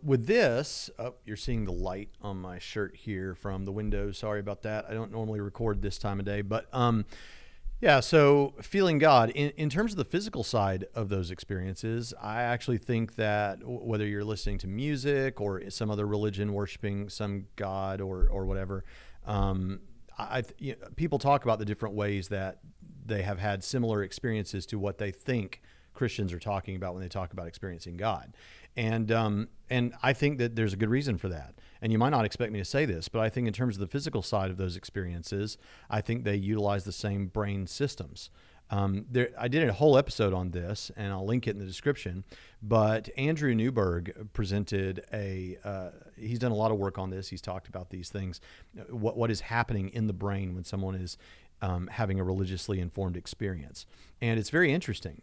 with this, you're seeing the light on my shirt here from the window. Sorry about that. I don't normally record this time of day, but yeah, so feeling God. In terms of the physical side of those experiences, I actually think that whether you're listening to music or some other religion worshiping some God or whatever, people talk about the different ways that they have had similar experiences to what they think Christians are talking about when they talk about experiencing God. And I think that there's a good reason for that. And you might not expect me to say this, but I think in terms of the physical side of those experiences, I think they utilize the same brain systems. I did a whole episode on this, and I'll link it in the description, but Andrew Newberg presented he's done a lot of work on this. He's talked about these things, what is happening in the brain when someone is having a religiously informed experience. And it's very interesting.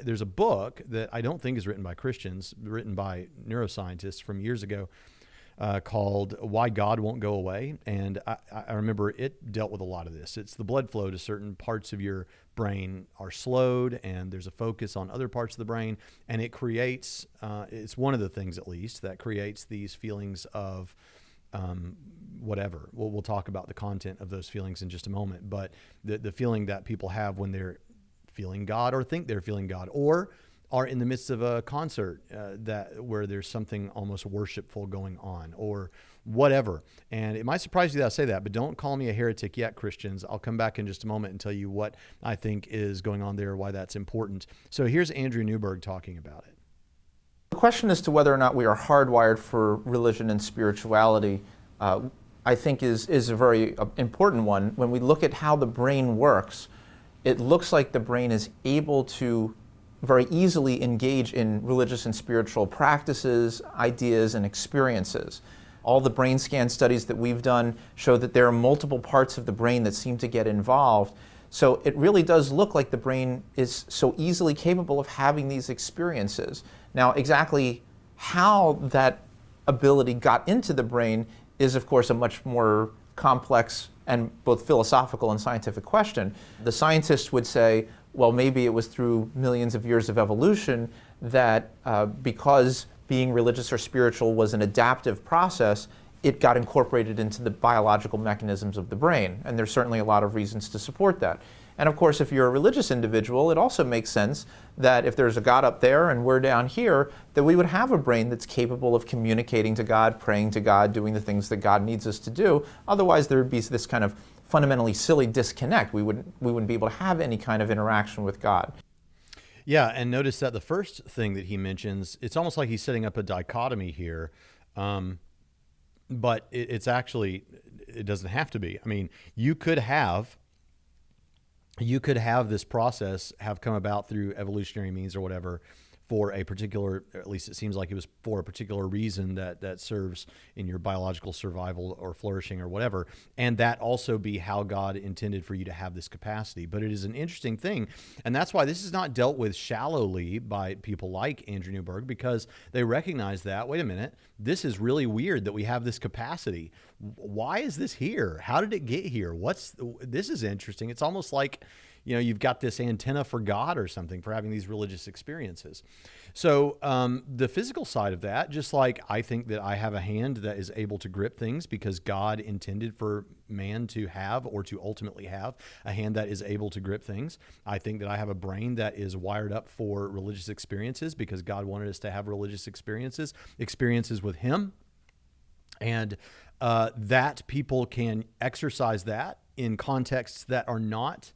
There's a book that I don't think is written by Christians, written by neuroscientists from years ago, called Why God Won't Go Away. And I remember it dealt with a lot of this. It's the blood flow to certain parts of your brain are slowed, and there's a focus on other parts of the brain. And it creates, it's one of the things at least, that creates these feelings of whatever. We'll talk about the content of those feelings in just a moment. But the feeling that people have when they're feeling God or think they're feeling God, or are in the midst of a concert where there's something almost worshipful going on, or whatever. And it might surprise you that I say that, but don't call me a heretic yet, Christians. I'll come back in just a moment and tell you what I think is going on there, why that's important. So here's Andrew Newberg talking about it. The question as to whether or not we are hardwired for religion and spirituality, I think is a very important one. When we look at how the brain works, it looks like the brain is able to very easily engage in religious and spiritual practices, ideas, and experiences. All the brain scan studies that we've done show that there are multiple parts of the brain that seem to get involved. So it really does look like the brain is so easily capable of having these experiences. Now, exactly how that ability got into the brain is, of course, a much more complex and both philosophical and scientific question. The scientists would say, well, maybe it was through millions of years of evolution that because being religious or spiritual was an adaptive process, it got incorporated into the biological mechanisms of the brain. And there's certainly a lot of reasons to support that. And of course, if you're a religious individual, it also makes sense that if there's a God up there and we're down here, that we would have a brain that's capable of communicating to God, praying to God, doing the things that God needs us to do. Otherwise, there would be this kind of fundamentally silly disconnect. We wouldn't be able to have any kind of interaction with God. Yeah, and notice that the first thing that he mentions, it's almost like he's setting up a dichotomy here, but it's actually, it doesn't have to be. I mean, you could have this process have come about through evolutionary means or whatever for a particular, or at least it seems like it was for a particular reason that serves in your biological survival or flourishing or whatever. And that also be how God intended for you to have this capacity. But it is an interesting thing. And that's why this is not dealt with shallowly by people like Andrew Newberg, because they recognize that, wait a minute, this is really weird that we have this capacity. Why is this here? How did it get here? This is interesting. It's almost like, you've got this antenna for God or something for having these religious experiences. So the physical side of that, just like I think that I have a hand that is able to grip things because God intended for man to have or to ultimately have a hand that is able to grip things. I think that I have a brain that is wired up for religious experiences because God wanted us to have religious experiences with Him. And that people can exercise that in contexts that are not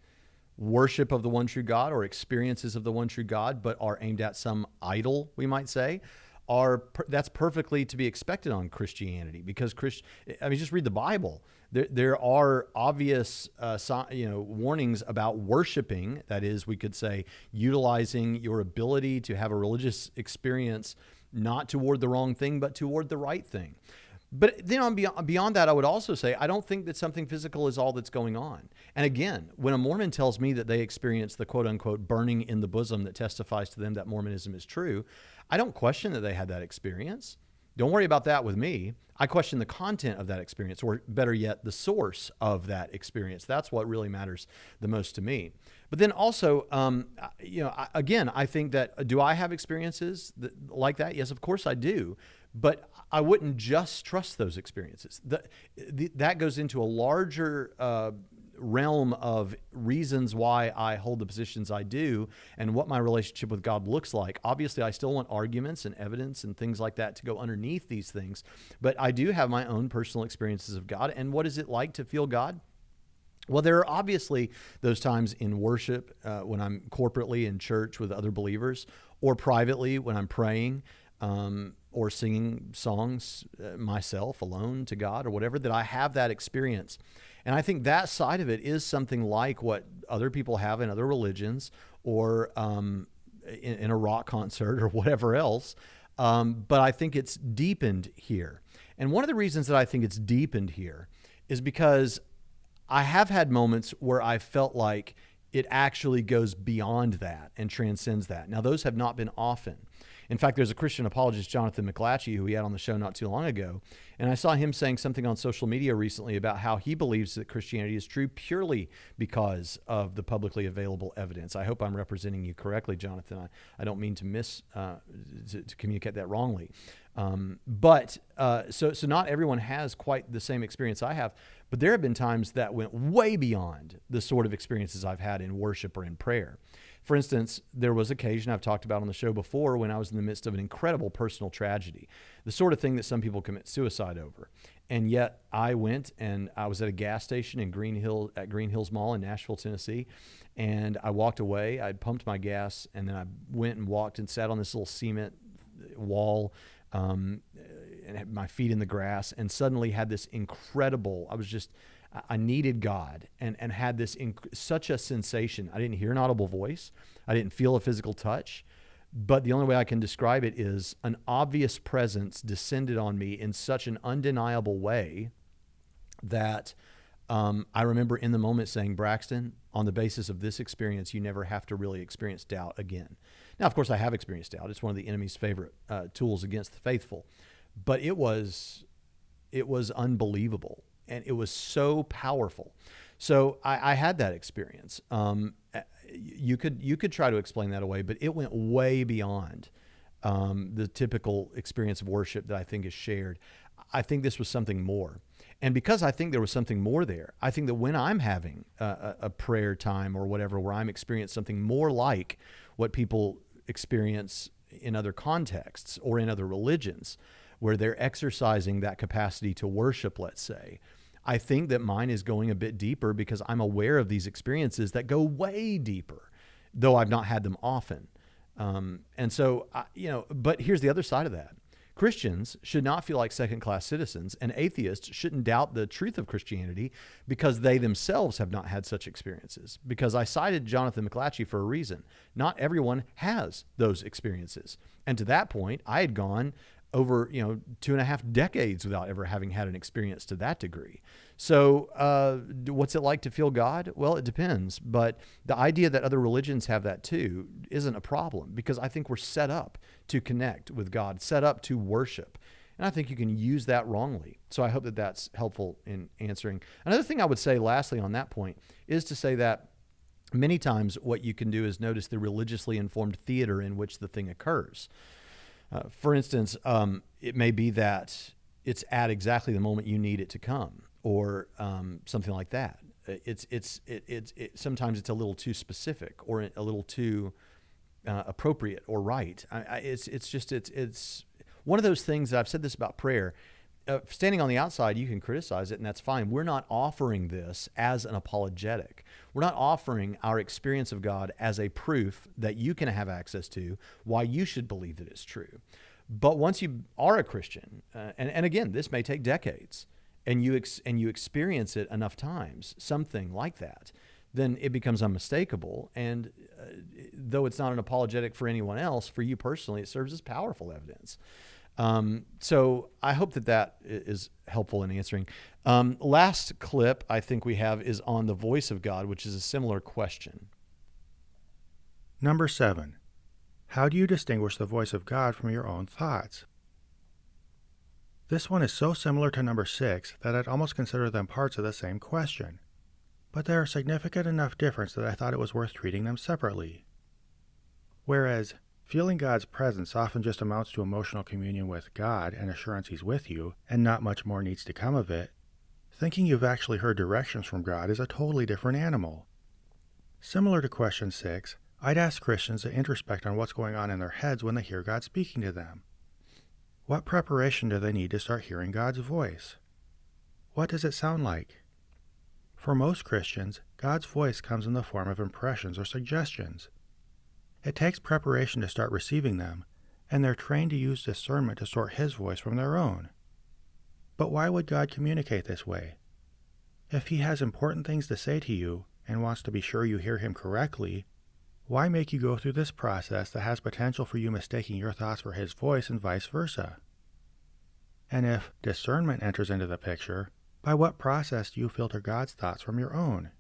worship of the one true God or experiences of the one true God, but are aimed at some idol, we might say, that's perfectly to be expected on Christianity, because just read the Bible. There are obvious warnings about worshiping. That is, we could say, utilizing your ability to have a religious experience not toward the wrong thing, but toward the right thing. But then beyond that, I would also say, I don't think that something physical is all that's going on. And again, when a Mormon tells me that they experience the quote unquote burning in the bosom that testifies to them that Mormonism is true, I don't question that they had that experience. Don't worry about that with me. I question the content of that experience, or better yet, the source of that experience. That's what really matters the most to me. But then also, again, I think that, do I have experiences like that? Yes, of course I do. But I wouldn't just trust those experiences. That goes into a larger realm of reasons why I hold the positions I do and what my relationship with God looks like. Obviously, I still want arguments and evidence and things like that to go underneath these things. But I do have my own personal experiences of God. And what is it like to feel God? Well, there are obviously those times in worship when I'm corporately in church with other believers, or privately when I'm praying, or singing songs myself alone to God or whatever, that I have that experience. And I think that side of it is something like what other people have in other religions, or in a rock concert or whatever else. But I think it's deepened here. And one of the reasons that I think it's deepened here is because I have had moments where I felt like it actually goes beyond that and transcends that. Now, those have not been often. In fact, there's a Christian apologist, Jonathan McClatchy, who we had on the show not too long ago, and I saw him saying something on social media recently about how he believes that Christianity is true purely because of the publicly available evidence. I hope I'm representing you correctly, Jonathan. I don't mean to communicate that wrongly. So not everyone has quite the same experience I have, but there have been times that went way beyond the sort of experiences I've had in worship or in prayer. For instance, there was occasion I've talked about on the show before when I was in the midst of an incredible personal tragedy, the sort of thing that some people commit suicide over. And yet I went and I was at a gas station in Green Hills Mall in Nashville, Tennessee, and I walked away. I'd pumped my gas, and then I went and walked and sat on this little cement wall and had my feet in the grass, and suddenly had this incredible, I needed God, and had this such a sensation. I didn't hear an audible voice. I didn't feel a physical touch, But the only way I can describe it is an obvious presence descended on me in such an undeniable way that I remember in the moment saying, Braxton, on the basis of this experience, you never have to really experience doubt again. Now, of course, I have experienced doubt. It's one of the enemy's favorite tools against the faithful. But it was unbelievable, and it was so powerful. So I had that experience. You could try to explain that away, but it went way beyond the typical experience of worship that I think is shared. I think this was something more. And because I think there was something more there, I think that when I'm having a prayer time or whatever, where I'm experiencing something more like what people experience in other contexts or in other religions, where they're exercising that capacity to worship, let's say, I think that mine is going a bit deeper because I'm aware of these experiences that go way deeper, though I've not had them often. And so, but here's the other side of that. Christians should not feel like second-class citizens, and atheists shouldn't doubt the truth of Christianity because they themselves have not had such experiences. Because I cited Jonathan McClatchy for a reason. Not everyone has those experiences. And to that point, I had gone over 2.5 decades without ever having had an experience to that degree. So what's it like to feel God? Well, it depends. But the idea that other religions have that too isn't a problem, because I think we're set up to connect with God, set up to worship. And I think you can use that wrongly. So I hope that that's helpful in answering. Another thing I would say lastly on that point is to say that many times what you can do is notice the religiously informed theater in which the thing occurs. For instance, it may be that it's at exactly the moment you need it to come, or something like that. Sometimes it's a little too specific, or a little too appropriate or right. It's one of those things that I've said this about prayer. Standing on the outside, you can criticize it, and that's fine. We're not offering this as an apologetic. We're not offering our experience of God as a proof that you can have access to why you should believe that it's true. But once you are a Christian, and again, this may take decades, and you experience it enough times, something like that, then it becomes unmistakable. And though it's not an apologetic for anyone else, for you personally, it serves as powerful evidence. So I hope that is helpful in answering. Last clip I think we have is on the voice of God, which is a similar question. Number 7. How do you distinguish the voice of God from your own thoughts? This one is so similar to number 6 that I'd almost consider them parts of the same question. But they are significant enough difference that I thought it was worth treating them separately. Whereas feeling God's presence often just amounts to emotional communion with God and assurance He's with you, and not much more needs to come of it, thinking you've actually heard directions from God is a totally different animal. Similar to question 6, I'd ask Christians to introspect on what's going on in their heads when they hear God speaking to them. What preparation do they need to start hearing God's voice? What does it sound like? For most Christians, God's voice comes in the form of impressions or suggestions. It takes preparation to start receiving them, and they're trained to use discernment to sort His voice from their own. But why would God communicate this way? If He has important things to say to you and wants to be sure you hear Him correctly, why make you go through this process that has potential for you mistaking your thoughts for His voice and vice versa? And if discernment enters into the picture, by what process do you filter God's thoughts from your own?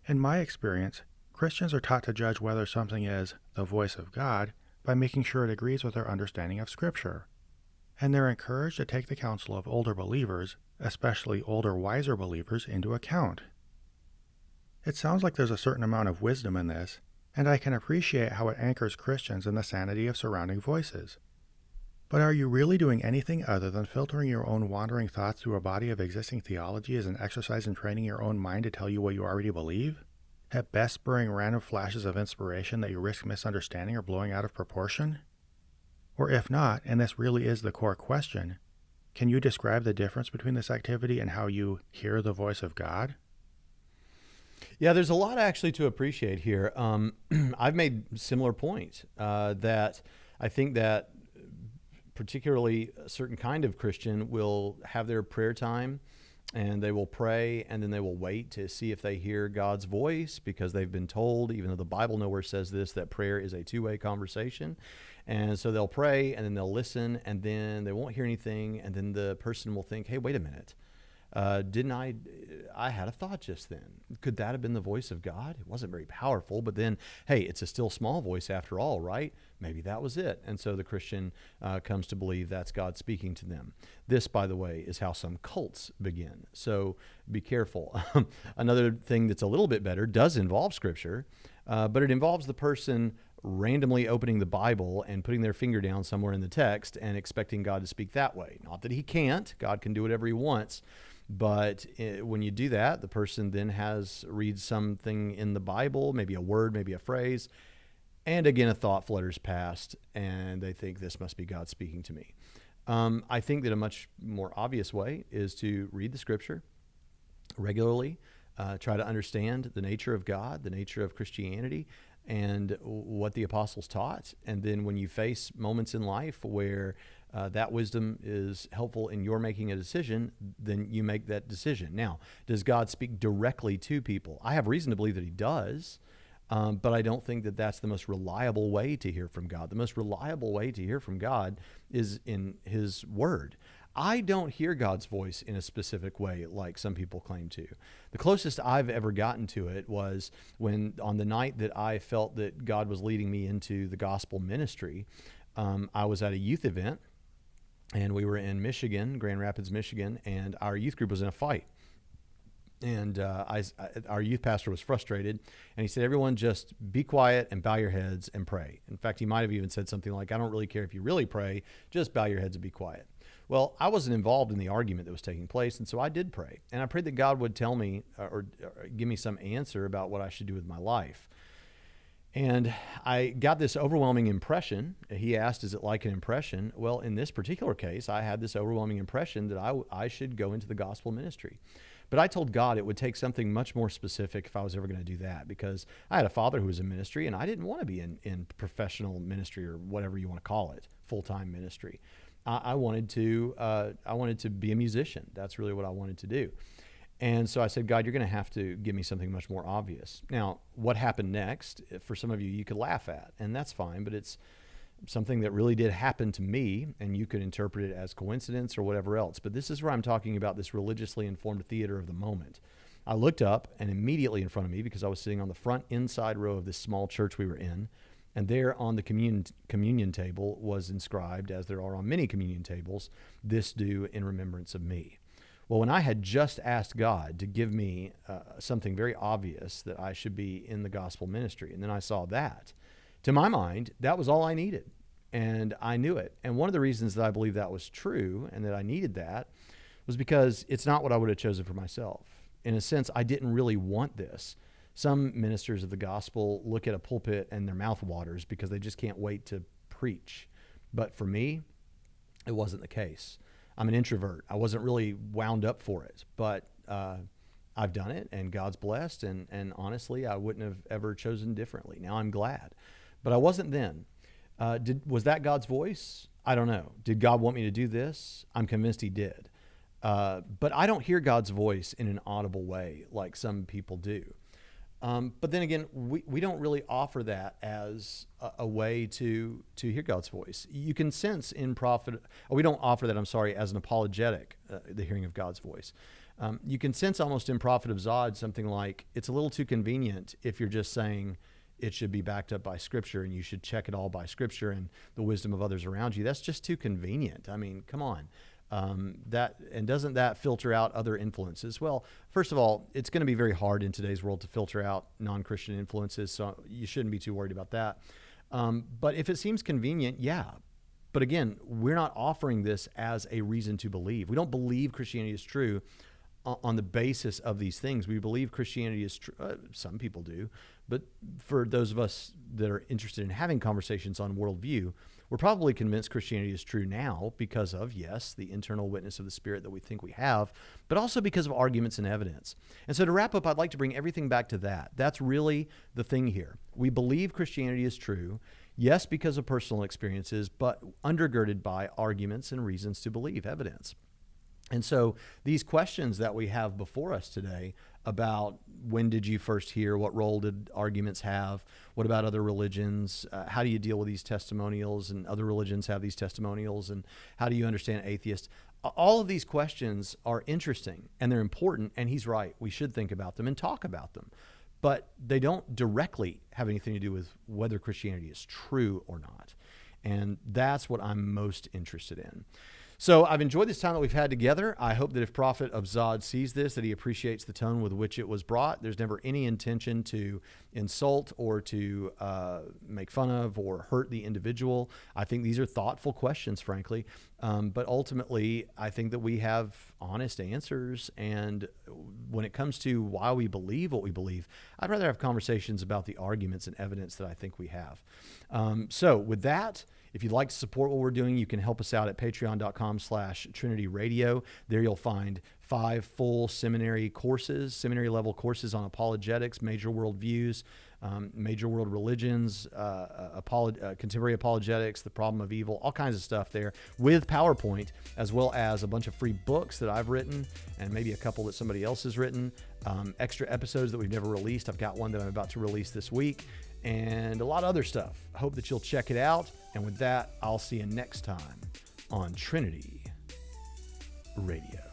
In my experience, Christians are taught to judge whether something is the voice of God by making sure it agrees with their understanding of Scripture. And they're encouraged to take the counsel of older believers, especially older, wiser believers, into account. It sounds like there's a certain amount of wisdom in this, and I can appreciate how it anchors Christians in the sanity of surrounding voices. But are you really doing anything other than filtering your own wandering thoughts through a body of existing theology as an exercise in training your own mind to tell you what you already believe? At best spurring random flashes of inspiration that you risk misunderstanding or blowing out of proportion? Or if not, and this really is the core question, can you describe the difference between this activity and how you hear the voice of God? Yeah, there's a lot actually to appreciate here. I've made similar points that I think that particularly a certain kind of Christian will have their prayer time and they will pray, and then they will wait to see if they hear God's voice, because they've been told, even though the Bible nowhere says this, that prayer is a two-way conversation. And so they'll pray, and then they'll listen, and then they won't hear anything, and then the person will think, hey, wait a minute. Didn't I had a thought just then. Could that have been the voice of God? It wasn't very powerful, but then, hey, it's a still small voice after all, right? Maybe that was it. And so the Christian comes to believe that's God speaking to them. This, by the way, is how some cults begin. So be careful. Another thing that's a little bit better does involve Scripture, but it involves the person randomly opening the Bible and putting their finger down somewhere in the text and expecting God to speak that way. Not that he can't. God can do whatever he wants. But when you do that, the person then reads something in the Bible, maybe a word, maybe a phrase, and again, a thought flutters past, and they think this must be God speaking to me. I think that a much more obvious way is to read the Scripture regularly, try to understand the nature of God, the nature of Christianity, and what the apostles taught. And then when you face moments in life where that wisdom is helpful in your making a decision, then you make that decision. Now, does God speak directly to people? I have reason to believe that he does, but I don't think that that's the most reliable way to hear from God. The most reliable way to hear from God is in his word. I don't hear God's voice in a specific way like some people claim to. The closest I've ever gotten to it was when, on the night that I felt that God was leading me into the gospel ministry, I was at a youth event, and we were in Michigan, Grand Rapids, Michigan, and our youth group was in a fight. And our youth pastor was frustrated, and he said, everyone just be quiet and bow your heads and pray. In fact, he might have even said something like, I don't really care if you really pray, just bow your heads and be quiet. Well, I wasn't involved in the argument that was taking place, and so I did pray. And I prayed that God would tell me or give me some answer about what I should do with my life. And I got this overwhelming impression. He asked, is it like an impression? Well, in this particular case, I had this overwhelming impression that I should go into the gospel ministry. But I told God it would take something much more specific if I was ever going to do that, because I had a father who was in ministry, and I didn't want to be in professional ministry, or whatever you want to call it, full-time ministry. I wanted to be a musician. That's really what I wanted to do. And so I said, God, you're going to have to give me something much more obvious. Now, what happened next, for some of you, you could laugh at, and that's fine, but it's something that really did happen to me, and you could interpret it as coincidence or whatever else. But this is where I'm talking about this religiously informed theater of the moment. I looked up, and immediately in front of me, because I was sitting on the front inside row of this small church we were in, and there on the communion table was inscribed, as there are on many communion tables, this do in remembrance of me. Well, when I had just asked God to give me something very obvious that I should be in the gospel ministry, and then I saw that, to my mind, that was all I needed, and I knew it. And one of the reasons that I believe that was true and that I needed that was because it's not what I would have chosen for myself. In a sense, I didn't really want this. Some ministers of the gospel look at a pulpit and their mouth waters because they just can't wait to preach. But for me, it wasn't the case. I'm an introvert. I wasn't really wound up for it, but I've done it, and God's blessed, and honestly, I wouldn't have ever chosen differently. Now I'm glad. But I wasn't then. Was that God's voice? I don't know. Did God want me to do this? I'm convinced he did. But I don't hear God's voice in an audible way like some people do. But then again, we don't really offer that as a way to hear God's voice. You can sense in we don't offer that, as an apologetic, the hearing of God's voice. You can sense almost in Prophet of Zod something like, it's a little too convenient if you're just saying it should be backed up by Scripture and you should check it all by Scripture and the wisdom of others around you. That's just too convenient. I mean, come on. Doesn't that filter out other influences? Well, first of all, it's going to be very hard in today's world to filter out non-Christian influences, so you shouldn't be too worried about that. But if it seems convenient, yeah. But again, we're not offering this as a reason to believe. We don't believe Christianity is true on the basis of these things. We believe Christianity is true. Some people do. But for those of us that are interested in having conversations on worldview, we're probably convinced Christianity is true now because of, yes, the internal witness of the Spirit that we think we have, but also because of arguments and evidence. And so to wrap up, I'd like to bring everything back to that. That's really the thing here. We believe Christianity is true, yes, because of personal experiences, but undergirded by arguments and reasons to believe, evidence. And so these questions that we have before us today about when did you first hear, what role did arguments have, what about other religions, how do you deal with these testimonials, and other religions have these testimonials, and how do you understand atheists? All of these questions are interesting and they're important, and he's right. We should think about them and talk about them. But they don't directly have anything to do with whether Christianity is true or not. And that's what I'm most interested in. So I've enjoyed this time that we've had together. I hope that if Prophet of Zod sees this, that he appreciates the tone with which it was brought. There's never any intention to insult or to make fun of or hurt the individual. I think these are thoughtful questions, frankly. But ultimately, I think that we have honest answers. And when it comes to why we believe what we believe, I'd rather have conversations about the arguments and evidence that I think we have. So with that, if you'd like to support what we're doing, you can help us out at patreon.com/TrinityRadio. There you'll find 5 full seminary level courses on apologetics, major worldviews, major world religions, contemporary apologetics, the problem of evil, all kinds of stuff there with PowerPoint, as well as a bunch of free books that I've written and maybe a couple that somebody else has written, extra episodes that we've never released. I've got one that I'm about to release this week, and a lot of other stuff. I hope that you'll check it out. And with that, I'll see you next time on Trinity Radio.